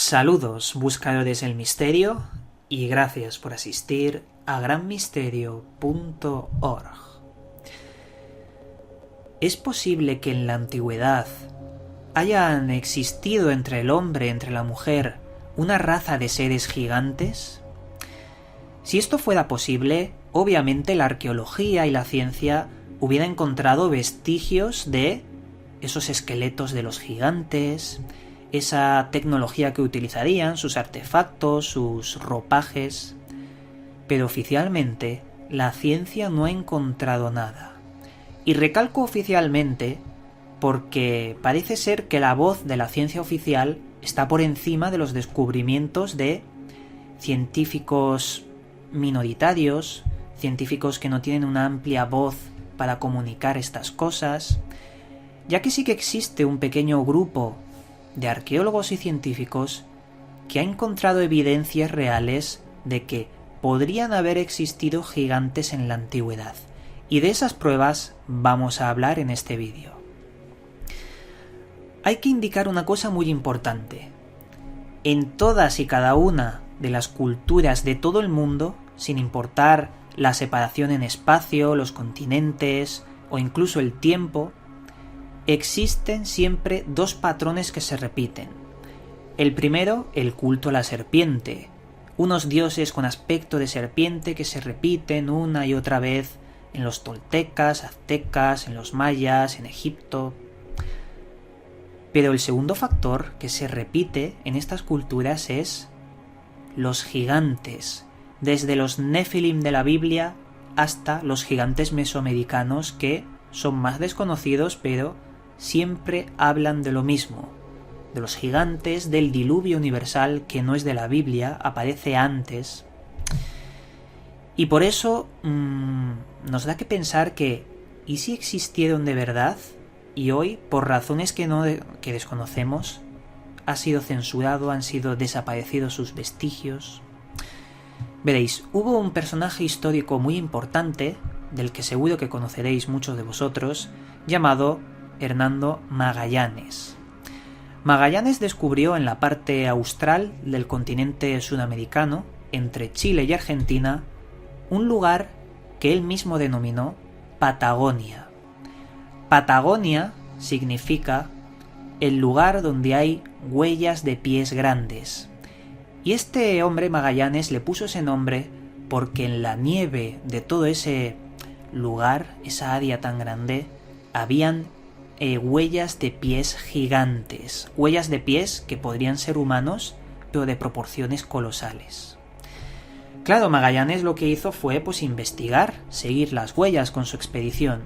Saludos, buscadores del misterio, y gracias por asistir a granmisterio.org. ¿Es posible que en la antigüedad hayan existido entre el hombre, entre la mujer, una raza de seres gigantes? Si esto fuera posible, obviamente la arqueología y la ciencia hubieran encontrado vestigios de esos esqueletos de los gigantes, esa tecnología que utilizarían, sus artefactos, sus ropajes. Pero oficialmente la ciencia no ha encontrado nada. Y recalco oficialmente porque parece ser que la voz de la ciencia oficial está por encima de los descubrimientos de científicos minoritarios, científicos que no tienen una amplia voz para comunicar estas cosas, ya que sí que existe un pequeño grupo de arqueólogos y científicos que ha encontrado evidencias reales de que podrían haber existido gigantes en la antigüedad. Y de esas pruebas vamos a hablar en este vídeo. Hay que indicar una cosa muy importante. En todas y cada una de las culturas de todo el mundo, sin importar la separación en espacio, los continentes o incluso el tiempo, existen siempre dos patrones que se repiten. El primero, el culto a la serpiente, unos dioses con aspecto de serpiente que se repiten una y otra vez en los toltecas, aztecas, en los mayas, en Egipto. Pero el segundo factor que se repite en estas culturas es los gigantes, desde los Nefilim de la Biblia hasta los gigantes mesoamericanos que son más desconocidos, pero siempre hablan de lo mismo, de los gigantes, del diluvio universal que no es de la Biblia, aparece antes. Y por eso nos da que pensar que, ¿y si existieron de verdad? Y hoy, por razones que desconocemos, ha sido censurado, han sido desaparecidos sus vestigios. Veréis, hubo un personaje histórico muy importante, del que seguro que conoceréis muchos de vosotros, llamado Hernando Magallanes. Magallanes descubrió en la parte austral del continente sudamericano, entre Chile y Argentina, un lugar que él mismo denominó Patagonia. Patagonia significa el lugar donde hay huellas de pies grandes. Y este hombre Magallanes le puso ese nombre porque en la nieve de todo ese lugar, esa área tan grande, habían huellas de pies gigantes, huellas de pies que podrían ser humanos, pero de proporciones colosales. Claro, Magallanes lo que hizo fue investigar, seguir las huellas con su expedición,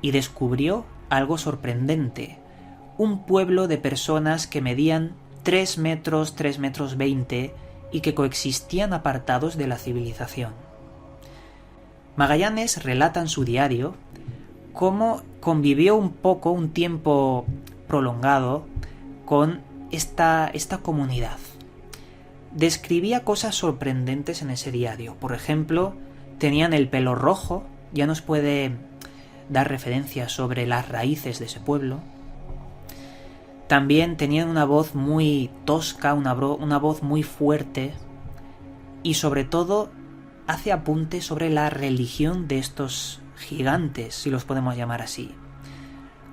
y descubrió algo sorprendente: un pueblo de personas que medían 3 metros, 3 metros 20 y que coexistían apartados de la civilización. Magallanes relata en su diario cómo convivió un tiempo prolongado con esta comunidad. Describía cosas sorprendentes en ese diario. Por ejemplo, tenían el pelo rojo, ya nos puede dar referencias sobre las raíces de ese pueblo. También tenían una voz muy tosca, una voz muy fuerte, y sobre todo hace apuntes sobre la religión de estos gigantes, si los podemos llamar así.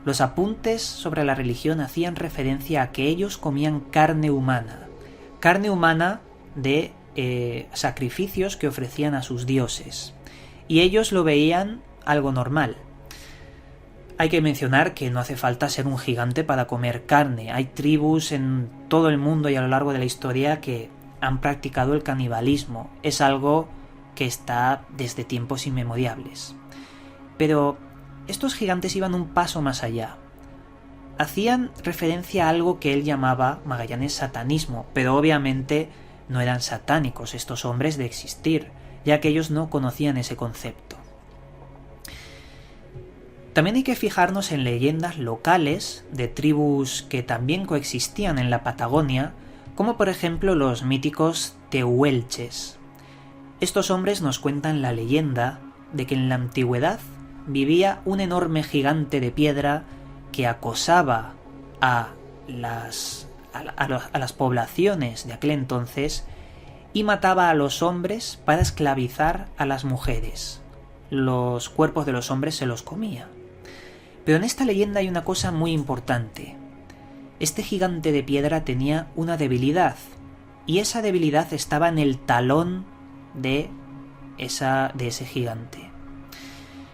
Los apuntes sobre la religión hacían referencia a que ellos comían carne humana de sacrificios que ofrecían a sus dioses, y ellos lo veían algo normal. Hay que mencionar que no hace falta ser un gigante para comer carne. Hay tribus en todo el mundo y a lo largo de la historia que han practicado el canibalismo. Es algo que está desde tiempos inmemoriales. Pero estos gigantes iban un paso más allá. Hacían referencia a algo que él llamaba Magallanes satanismo, pero obviamente no eran satánicos estos hombres de existir, ya que ellos no conocían ese concepto. También hay que fijarnos en leyendas locales de tribus que también coexistían en la Patagonia, como por ejemplo los míticos tehuelches. Estos hombres nos cuentan la leyenda de que en la antigüedad vivía un enorme gigante de piedra que acosaba a a las poblaciones de aquel entonces y mataba a los hombres para esclavizar a las mujeres. Los cuerpos de los hombres se los comía. Pero en esta leyenda hay una cosa muy importante. Este gigante de piedra tenía una debilidad, y esa debilidad estaba en el talón de ese gigante.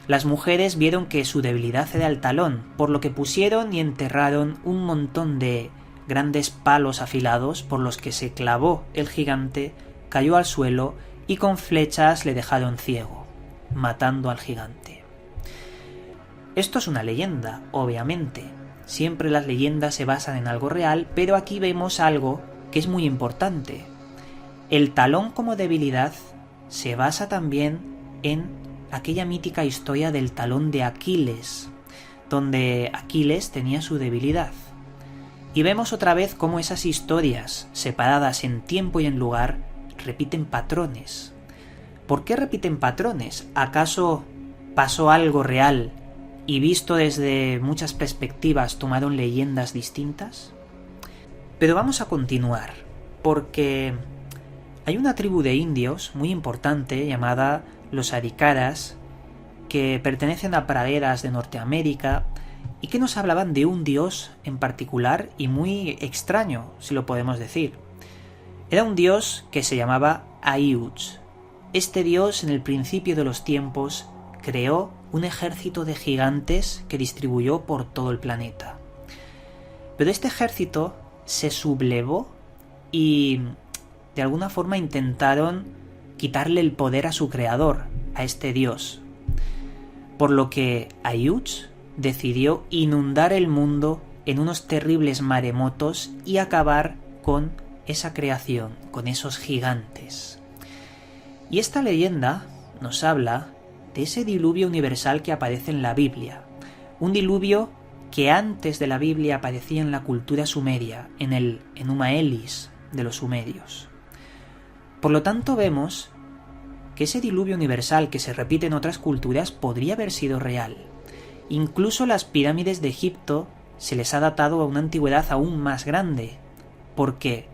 Las mujeres vieron que su debilidad era el talón, por lo que pusieron y enterraron un montón de grandes palos afilados por los que se clavó el gigante, cayó al suelo y con flechas le dejaron ciego, matando al gigante. Esto es una leyenda, obviamente. Siempre las leyendas se basan en algo real, pero aquí vemos algo que es muy importante. El talón como debilidad se basa también en aquella mítica historia del talón de Aquiles, donde Aquiles tenía su debilidad. Y vemos otra vez cómo esas historias, separadas en tiempo y en lugar, repiten patrones. ¿Por qué repiten patrones? ¿Acaso pasó algo real y visto desde muchas perspectivas tomaron leyendas distintas? Pero vamos a continuar, porque hay una tribu de indios muy importante llamada los Arikaras, que pertenecen a praderas de Norteamérica y que nos hablaban de un dios en particular y muy extraño, si lo podemos decir. Era un dios que se llamaba Aiuch. Este dios, en el principio de los tiempos, creó un ejército de gigantes que distribuyó por todo el planeta. Pero este ejército se sublevó y de alguna forma intentaron quitarle el poder a su creador, a este dios. Por lo que Aiuch decidió inundar el mundo en unos terribles maremotos y acabar con esa creación, con esos gigantes. Y esta leyenda nos habla de ese diluvio universal que aparece en la Biblia, un diluvio que antes de la Biblia aparecía en la cultura sumeria, en el Enuma Elis de los sumerios. Por lo tanto vemos que ese diluvio universal que se repite en otras culturas podría haber sido real. Incluso las pirámides de Egipto se les ha datado a una antigüedad aún más grande, porque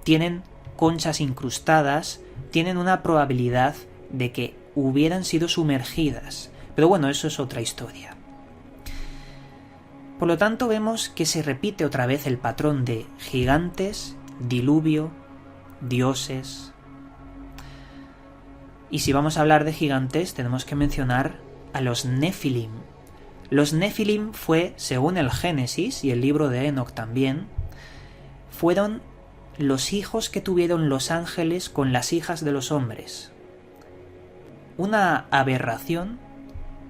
tienen conchas incrustadas, tienen una probabilidad de que hubieran sido sumergidas. Pero bueno, eso es otra historia. Por lo tanto, vemos que se repite otra vez el patrón de gigantes, diluvio, dioses. Y si vamos a hablar de gigantes, tenemos que mencionar a los Nefilim. Los Nefilim fue, según el Génesis y el libro de Enoch también, fueron los hijos que tuvieron los ángeles con las hijas de los hombres. Una aberración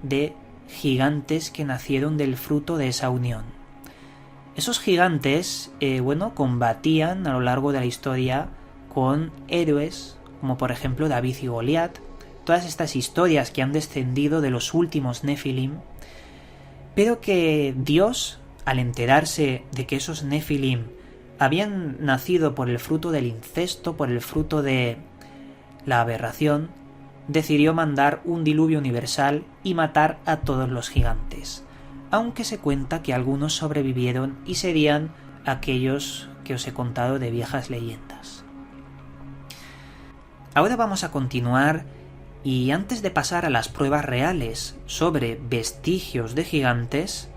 de gigantes que nacieron del fruto de esa unión. Esos gigantes, combatían a lo largo de la historia con héroes, como por ejemplo David y Goliat, todas estas historias que han descendido de los últimos Nefilim, pero que Dios, al enterarse de que esos Nefilim habían nacido por el fruto del incesto, por el fruto de la aberración, decidió mandar un diluvio universal y matar a todos los gigantes, aunque se cuenta que algunos sobrevivieron y serían aquellos que os he contado de viejas leyendas. Ahora vamos a continuar y antes de pasar a las pruebas reales sobre vestigios de gigantes,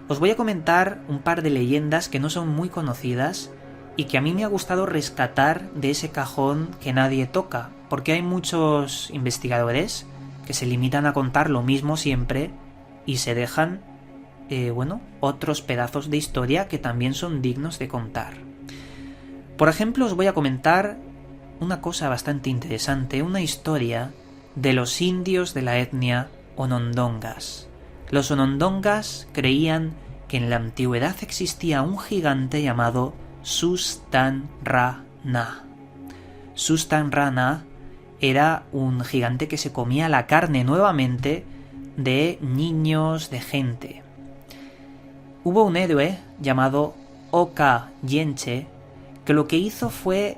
os voy a comentar un par de leyendas que no son muy conocidas y que a mí me ha gustado rescatar de ese cajón que nadie toca, porque hay muchos investigadores que se limitan a contar lo mismo siempre y se dejan, otros pedazos de historia que también son dignos de contar. Por ejemplo, os voy a comentar una cosa bastante interesante, una historia de los indios de la etnia Onondagas. Los Onondagas creían que en la antigüedad existía un gigante llamado Sustanrana. Sustanrana era un gigante que se comía la carne nuevamente de niños, de gente. Hubo un héroe llamado Oka Yenche que lo que hizo fue,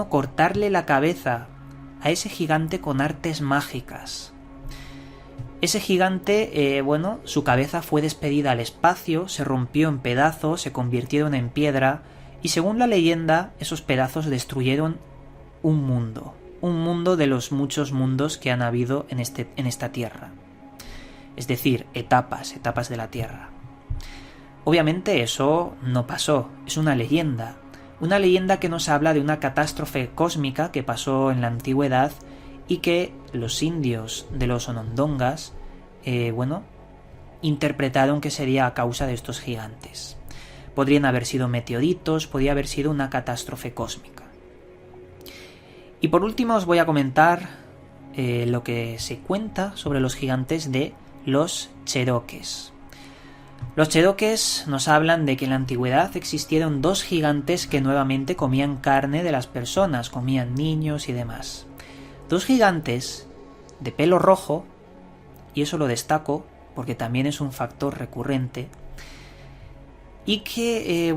cortarle la cabeza a ese gigante con artes mágicas. Ese gigante, su cabeza fue despedida al espacio, se rompió en pedazos, se convirtieron en piedra Y según la leyenda, esos pedazos destruyeron un mundo de los muchos mundos que han habido en esta tierra. Es decir, etapas de la tierra. Obviamente eso no pasó, es una leyenda que nos habla de una catástrofe cósmica que pasó en la antigüedad y que los indios de los Onondagas, interpretaron que sería a causa de estos gigantes. Podrían haber sido meteoritos, podría haber sido una catástrofe cósmica. Y por último os voy a comentar lo que se cuenta sobre los gigantes de los cherokees. Los cherokees nos hablan de que en la antigüedad existieron dos gigantes que nuevamente comían carne de las personas, comían niños y demás. Dos gigantes de pelo rojo, y eso lo destaco porque también es un factor recurrente, y que,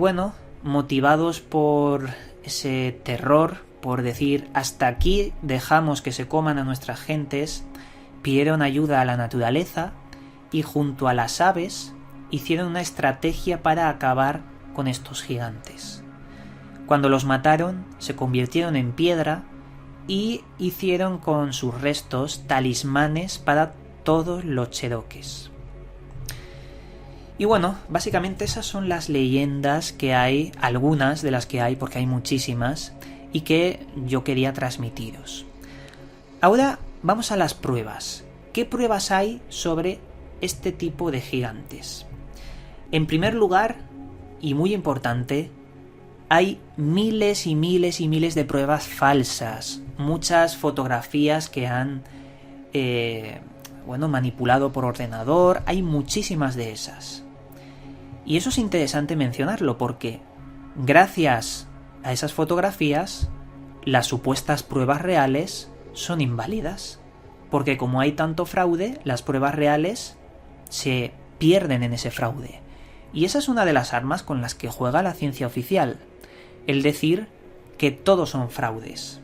motivados por ese terror, por decir hasta aquí dejamos que se coman a nuestras gentes, pidieron ayuda a la naturaleza y junto a las aves hicieron una estrategia para acabar con estos gigantes. Cuando los mataron, se convirtieron en piedra y hicieron con sus restos talismanes para todos los cherokees. Y bueno, básicamente esas son las leyendas que hay, algunas de las que hay, porque hay muchísimas, y que yo quería transmitiros. Ahora vamos a las pruebas. ¿Qué pruebas hay sobre este tipo de gigantes? En primer lugar, y muy importante, hay miles y miles y miles de pruebas falsas, muchas fotografías que han manipulado por ordenador, hay muchísimas de esas. Y eso es interesante mencionarlo porque gracias a esas fotografías las supuestas pruebas reales son inválidas, porque como hay tanto fraude, las pruebas reales se pierden en ese fraude. Y esa es una de las armas con las que juega la ciencia oficial, el decir que todos son fraudes.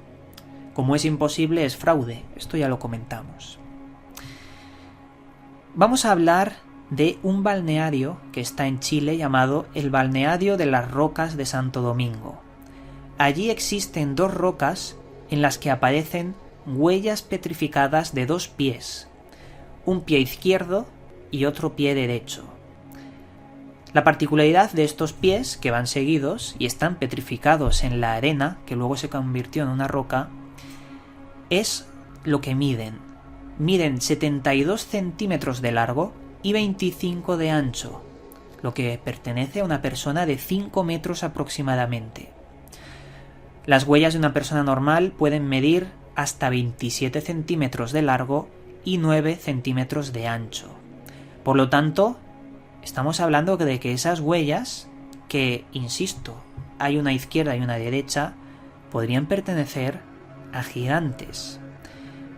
Como es imposible, es fraude. Esto ya lo comentamos. Vamos a hablar de un balneario que está en Chile llamado el Balneario de las Rocas de Santo Domingo. Allí existen dos rocas en las que aparecen huellas petrificadas de dos pies, un pie izquierdo y otro pie derecho. La particularidad de estos pies, que van seguidos y están petrificados en la arena, que luego se convirtió en una roca, es lo que miden. Miden 72 centímetros de largo y 25 de ancho, lo que pertenece a una persona de 5 metros aproximadamente. Las huellas de una persona normal pueden medir hasta 27 centímetros de largo y 9 centímetros de ancho. Por lo tanto, estamos hablando de que esas huellas, que, insisto, hay una izquierda y una derecha, podrían pertenecer a gigantes.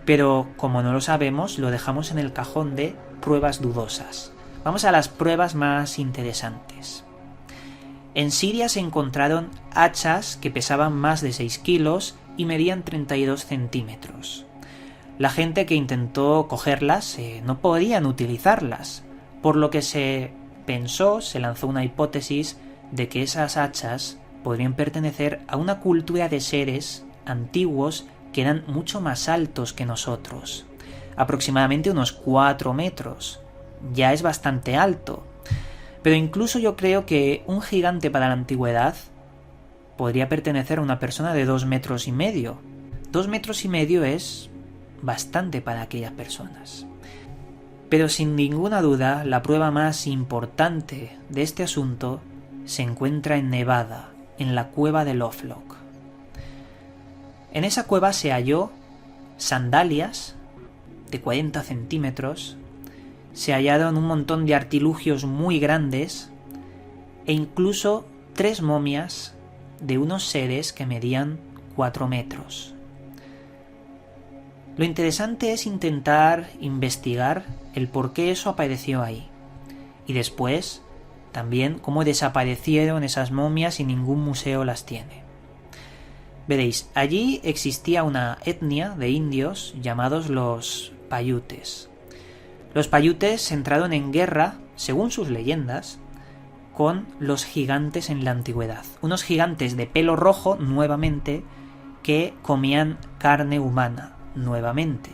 Pero como no lo sabemos, lo dejamos en el cajón de pruebas dudosas. Vamos a las pruebas más interesantes. En Siria se encontraron hachas que pesaban más de 6 kilos y medían 32 centímetros. La gente que intentó cogerlas no podían utilizarlas, por lo que se lanzó una hipótesis de que esas hachas podrían pertenecer a una cultura de seres antiguos que eran mucho más altos que nosotros, aproximadamente unos 4 metros. Ya es bastante alto, pero incluso yo creo que un gigante para la antigüedad podría pertenecer a una persona de 2 metros y medio. 2 metros y medio es bastante para aquellas personas. Pero sin ninguna duda, la prueba más importante de este asunto se encuentra en Nevada, en la cueva de Lovelock. En esa cueva se halló sandalias de 40 centímetros, se hallaron un montón de artilugios muy grandes e incluso 3 momias de unos seres que medían 4 metros. Lo interesante es intentar investigar el por qué eso apareció ahí y después también cómo desaparecieron esas momias y ningún museo las tiene. Veréis, allí existía una etnia de indios llamados los paiutes. Los paiutes entraron en guerra, según sus leyendas, con los gigantes en la antigüedad. Unos gigantes de pelo rojo, nuevamente, que comían carne humana, nuevamente.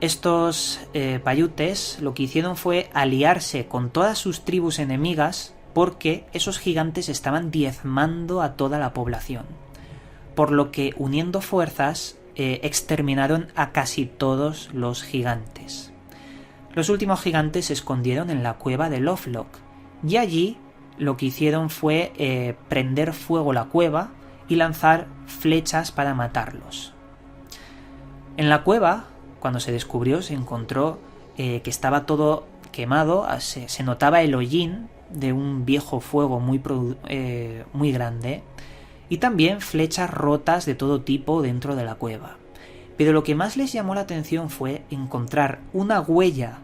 Estos paiutes lo que hicieron fue aliarse con todas sus tribus enemigas porque esos gigantes estaban diezmando a toda la población. Por lo que, uniendo fuerzas, exterminaron a casi todos los gigantes. Los últimos gigantes se escondieron en la cueva de Lovelock y allí lo que hicieron fue prender fuego la cueva y lanzar flechas para matarlos. En la cueva, cuando se descubrió, se encontró que estaba todo quemado, se notaba el hollín de un viejo fuego muy grande y también flechas rotas de todo tipo dentro de la cueva. Pero lo que más les llamó la atención fue encontrar una huella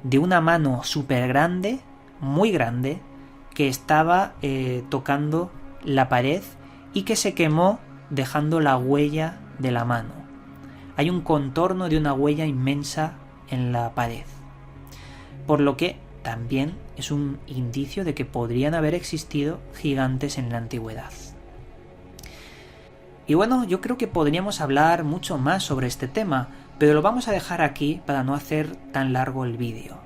de una mano súper grande, muy grande, que estaba tocando la pared y que se quemó dejando la huella de la mano. Hay un contorno de una huella inmensa en la pared, por lo que también es un indicio de que podrían haber existido gigantes en la antigüedad. Y bueno, yo creo que podríamos hablar mucho más sobre este tema, pero lo vamos a dejar aquí para no hacer tan largo el vídeo.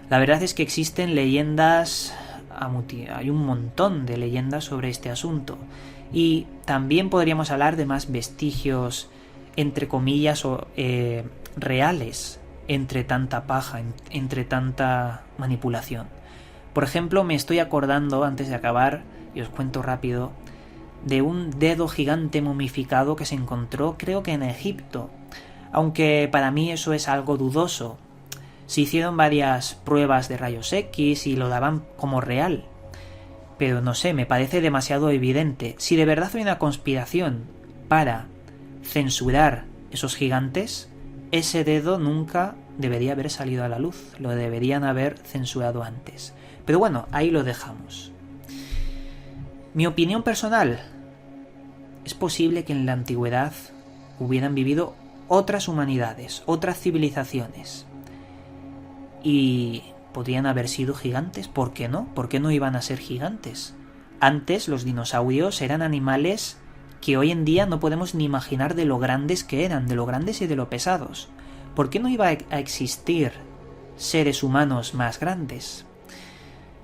La verdad es que existen leyendas, hay un montón de leyendas sobre este asunto, y también podríamos hablar de más vestigios, entre comillas, reales, entre tanta paja, entre tanta manipulación. Por ejemplo, me estoy acordando, antes de acabar, y os cuento rápido, de un dedo gigante momificado que se encontró, creo que en Egipto, aunque para mí eso es algo dudoso. Se hicieron varias pruebas de rayos X y lo daban como real, pero no sé, me parece demasiado evidente. Si de verdad hay una conspiración para censurar esos gigantes, ese dedo nunca debería haber salido a la luz, lo deberían haber censurado antes. Pero bueno, ahí lo dejamos. Mi opinión personal: es posible que en la antigüedad hubieran vivido otras humanidades, otras civilizaciones, y podrían haber sido gigantes. ¿Por qué no? ¿Por qué no iban a ser gigantes? Antes los dinosaurios eran animales que hoy en día no podemos ni imaginar de lo grandes que eran, de lo grandes y de lo pesados. ¿Por qué no iba a existir seres humanos más grandes?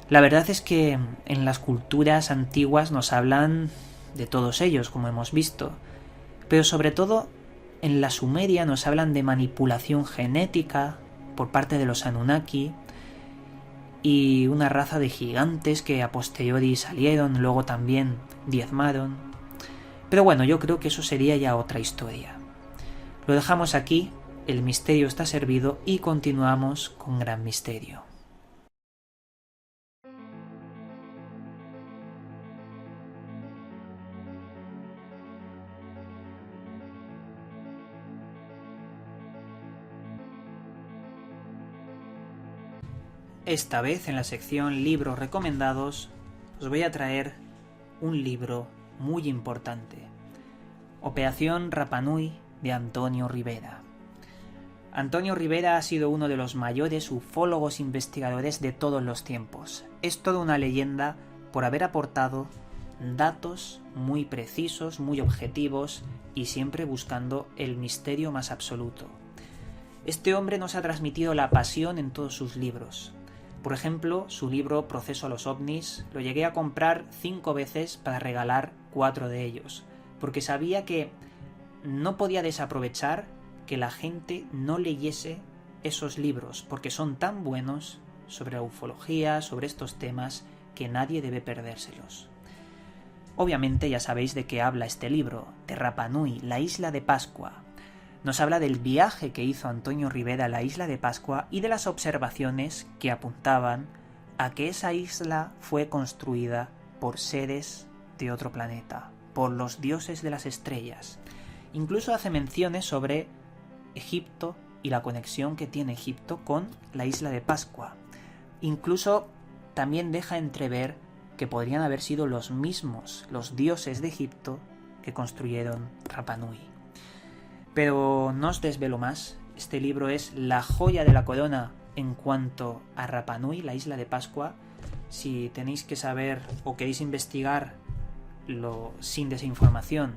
La verdad es que en las culturas antiguas nos hablan de todos ellos, como hemos visto, pero sobre todo en la Sumeria nos hablan de manipulación genética por parte de los Anunnaki y una raza de gigantes que a posteriori salieron, luego también diezmaron. Pero bueno, yo creo que eso sería ya otra historia. Lo dejamos aquí, el misterio está servido y continuamos con Gran Misterio. Esta vez en la sección libros recomendados os voy a traer un libro muy importante: Operación Rapa Nui, de Antonio Rivera. Antonio Rivera ha sido uno de los mayores ufólogos investigadores de todos los tiempos. Es toda una leyenda por haber aportado datos muy precisos, muy objetivos y siempre buscando el misterio más absoluto. Este hombre nos ha transmitido la pasión en todos sus libros. Por ejemplo, su libro Proceso a los ovnis lo llegué a comprar 5 veces para regalar 4 de ellos, porque sabía que no podía desaprovechar que la gente no leyese esos libros, porque son tan buenos sobre la ufología, sobre estos temas, que nadie debe perdérselos. Obviamente ya sabéis de qué habla este libro, de Rapa Nui, la isla de Pascua. Nos habla del viaje que hizo Antonio Rivera a la isla de Pascua y de las observaciones que apuntaban a que esa isla fue construida por seres de otro planeta, por los dioses de las estrellas. Incluso hace menciones sobre Egipto y la conexión que tiene Egipto con la isla de Pascua. Incluso también deja entrever que podrían haber sido los mismos, los dioses de Egipto, que construyeron Rapa Nui. Pero no os desvelo más, este libro es la joya de la corona en cuanto a Rapa Nui, la isla de Pascua. si tenéis que saber o queréis investigar sin desinformación,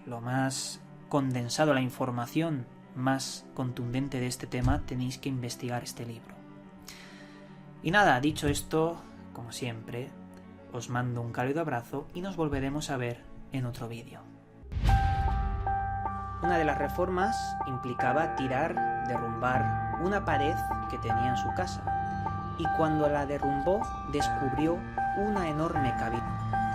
lo más condensado, la información más contundente de este tema, tenéis que investigar este libro. Y nada, dicho esto, como siempre, os mando un cálido abrazo y nos volveremos a ver en otro vídeo. Una de las reformas implicaba derrumbar una pared que tenía en su casa, y cuando la derrumbó descubrió una enorme cavidad.